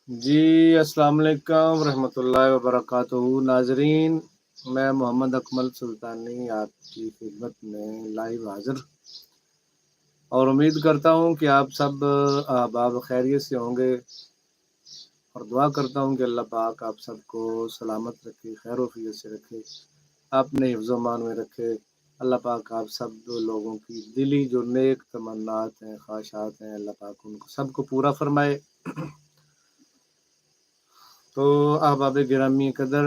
جی السلام علیکم ورحمۃ اللہ وبرکاتہ ناظرین، میں محمد اکمل سلطانی آپ کی خدمت میں لائیو حاضر اور امید کرتا ہوں کہ آپ سب احباب خیریت سے ہوں گے، اور دعا کرتا ہوں کہ اللہ پاک آپ سب کو سلامت رکھے، خیر و عافیت سے رکھے، اپنے حفظ و امان میں رکھے۔ اللہ پاک آپ سب لوگوں کی دلی جو نیک تمنات ہیں، خواہشات ہیں، اللہ پاک ان کو سب کو پورا فرمائے۔ تو احباب گرامی قدر،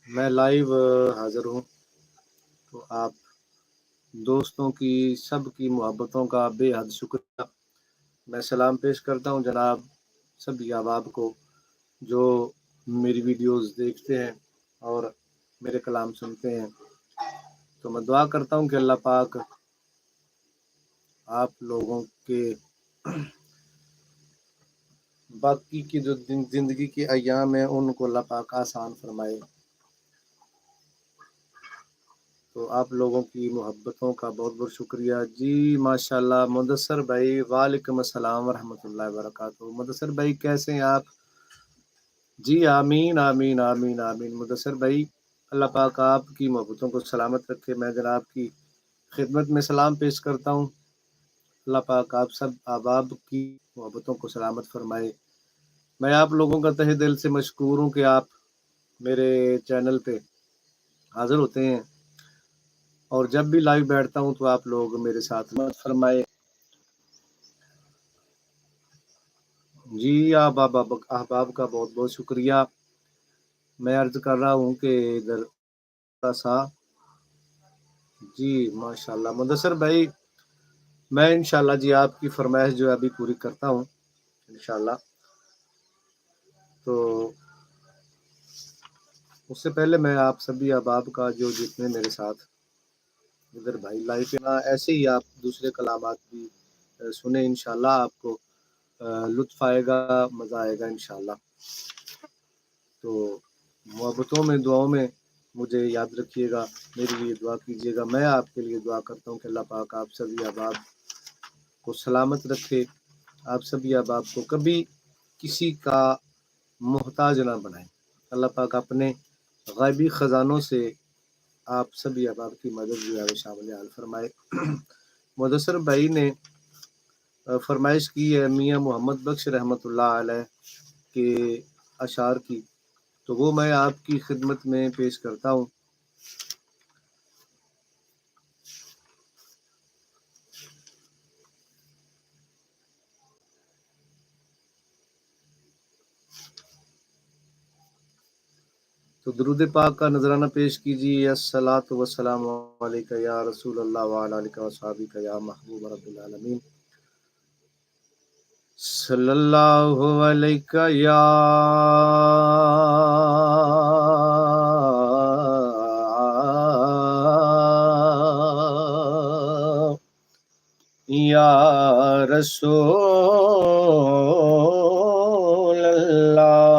میں لائیو حاضر ہوں، تو آپ دوستوں کی سب کی محبتوں کا بے حد شکریہ۔ میں سلام پیش کرتا ہوں جناب سبھی احباب کو جو میری ویڈیوز دیکھتے ہیں اور میرے کلام سنتے ہیں۔ تو میں دعا کرتا ہوں کہ اللہ پاک آپ لوگوں کے باقی کی جو زندگی کے ایام ہیں ان کو اللہ پاک آسان فرمائے۔ تو آپ لوگوں کی محبتوں کا بہت بہت شکریہ۔ جی ماشاءاللہ مدثر بھائی، وعلیکم السلام ورحمۃ اللہ وبرکاتہ۔ مدثر بھائی کیسے ہیں آپ؟ جی آمین آمین آمین آمین۔ مدثر بھائی اللہ پاک آپ کی محبتوں کو سلامت رکھے۔ میں جناب کی خدمت میں سلام پیش کرتا ہوں، اللہ پاک آپ سب احباب کی محبتوں کو سلامت فرمائے۔ میں آپ لوگوں کا تہہ دل سے مشکور ہوں کہ آپ میرے چینل پہ حاضر ہوتے ہیں، اور جب بھی لائیو بیٹھتا ہوں تو آپ لوگ میرے ساتھ مدد فرمائے۔ جی احباب کا بہت بہت شکریہ۔ میں عرض کر رہا ہوں کہ ادھر سا جی ماشاءاللہ مدثر بھائی، میں انشاءاللہ جی آپ کی فرمائش جو ہے ابھی پوری کرتا ہوں انشاءاللہ۔ تو اس سے پہلے میں آپ سبھی احباب کا جو جتنے میرے ساتھ ادھر بھائی لائف ہے، ایسے ہی آپ دوسرے کلامات بھی سنیں، انشاءاللہ آپ کو لطف آئے گا، مزہ آئے گا انشاءاللہ۔ تو محبتوں میں دعاؤں میں مجھے یاد رکھیے گا، میرے لیے دعا کیجیے گا۔ میں آپ کے لیے دعا کرتا ہوں کہ اللہ پاک آپ سبھی احباب کو سلامت رکھے، آپ سبھی احباب کو کبھی کسی کا محتاج نہ بنائے۔ اللہ پاک اپنے غیبی خزانوں سے آپ سبھی احباب کی مدد جو ہے شامل حال فرمائے۔ مدثر بھائی نے فرمائش کی ہے میاں محمد بخش رحمۃ اللہ علیہ کے اشعار کی، تو وہ میں آپ کی خدمت میں پیش کرتا ہوں۔ تو درود پاک کا نذرانہ پیش کیجیے۔ الصلاۃ والسلام علیک یا رسول اللہ وعلی آلک وصحبہ یا محبوب رب العالمین، صلی اللہ علیہ یا رسول اللہ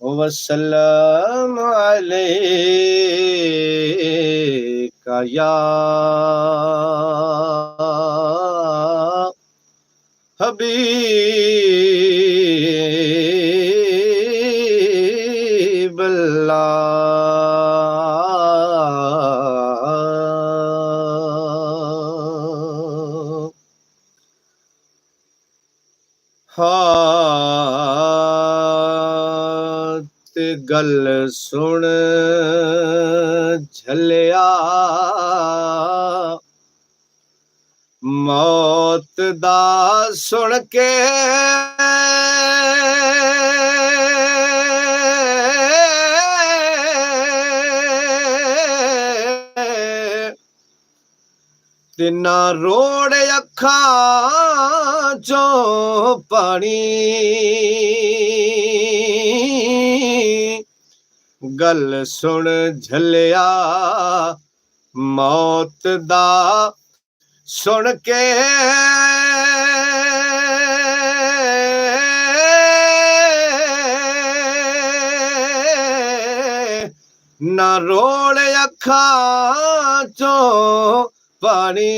وسلم علیک یا حبیب اللہ۔ ہاتھ گل سن جھلیا موت دا سن کے تینا روڑ اکھاں چوں پانی گل سن جھلیا موت دا سن کے نہ روڑ اکھاں چوں پانی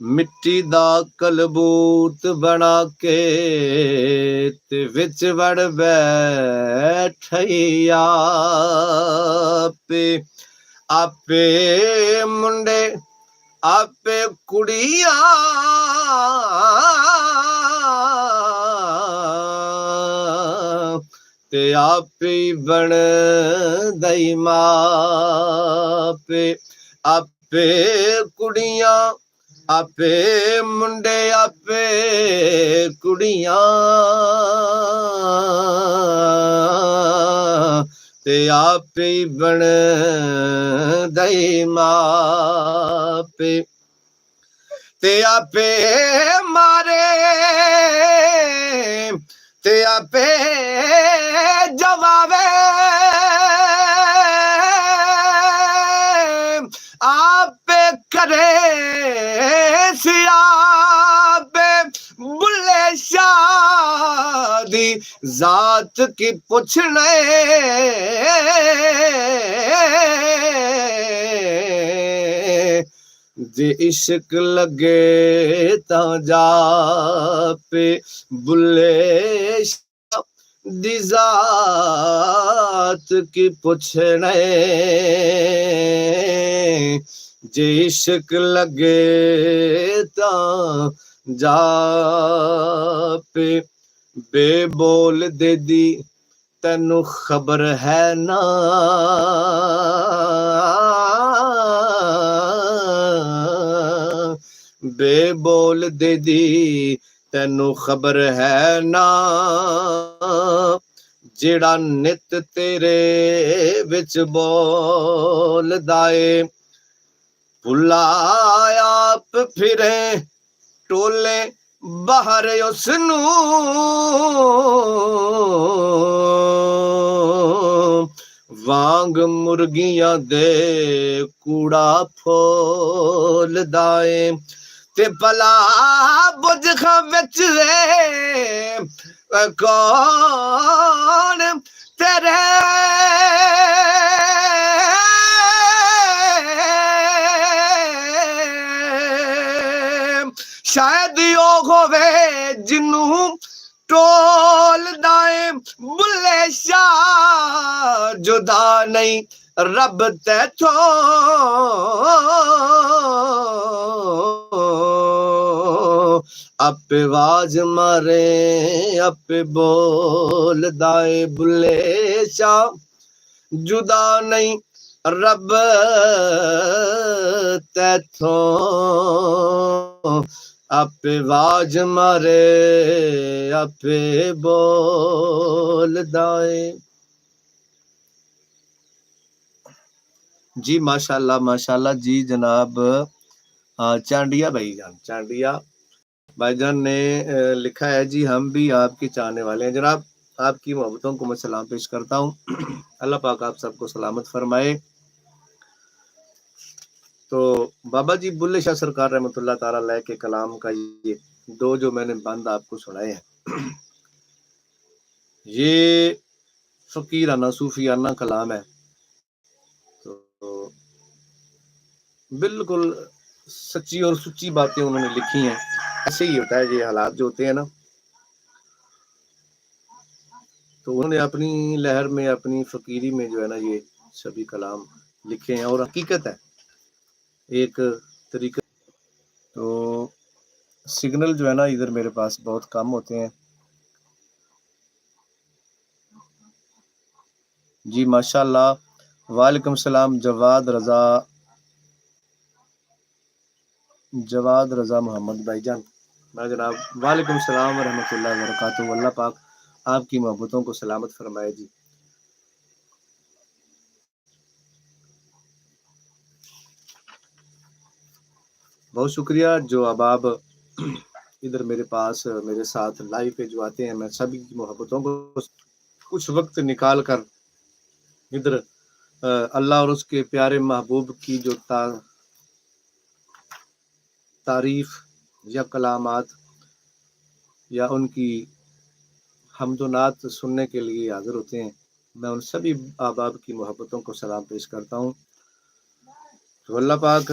مٹی دا کلبوت بنا کے تے وچ وڑ بیٹھئی آپے منڈے آپے کڑیاں تے آپے بن دئی ماں آپے کڑیاں آپے منڈے آپے کڑیاں تے آپے بن دئی ماں تے آپے مارے تے آپے جواوے آپے کرے سیابے بلے شاہ دی ذات کی پوچھنے جے عشق لگے تاں جا پہ بلے شاہ دی ذات کی پوچھنے جے عشق لگے تاں جا پہ بے بول دے دی تینو خبر ہے نا بے بول دے دی تینو خبر ہے نا جیڑا نت تیرے وچ بول دائے بھلایا آپ پھرے ٹولے باہر اس نو وانگ مرگیاں دے کوڑا پھول دائے تے پلا بج خاں وچ کون تیرے شاید یو ہووے جنوں ٹول دائیں بلے شاہ جدا نہیں رب تیتھوں اپے واج مارے اپے بول دائیں بلے شاہ جدا نہیں رب تیتھوں اپے واج مارے اپے بول دائیں جی ماشاءاللہ جی جناب چانڈیا بھائی جان نے لکھا ہے جی ہم بھی آپ کے چاہنے والے ہیں جناب آپ کی محبتوں کو میں سلام پیش کرتا ہوں اللہ پاک آپ سب کو سلامت فرمائے تو بابا جی بلے شاہ سرکار رحمۃ اللہ تعالی علیہ کے کلام کا یہ دو جو میں نے بند آپ کو سنائے ہیں یہ فقیرانہ صوفیانہ کلام ہے تو بالکل سچی اور سچی باتیں انہوں نے لکھی ہیں ایسے ہی ہوتا ہے یہ حالات جو ہوتے ہیں نا تو انہوں نے اپنی لہر میں اپنی فقیری میں جو ہے نا یہ سبھی کلام لکھے ہیں اور حقیقت ہے ایک طریقہ تو سگنل جو ہے نا ادھر میرے پاس بہت کم ہوتے ہیں جی ماشاءاللہ وعلیکم السلام جواد رضا محمد بھائی جان جناب وعلیکم السلام ورحمۃ اللہ وبرکاتہ اللہ پاک آپ کی محبتوں کو سلامت فرمائے جی بہت شکریہ جو اب ادھر میرے پاس میرے ساتھ لائیو پہ جو آتے ہیں میں سبھی کی محبتوں کو کچھ وقت نکال کر ادھر اللہ اور اس کے پیارے محبوب کی جو تعریف یا کلامات یا ان کی حمد و نعت سننے کے لیے حاضر ہوتے ہیں میں ان سبھی احباب کی محبتوں کو سلام پیش کرتا ہوں تو اللہ پاک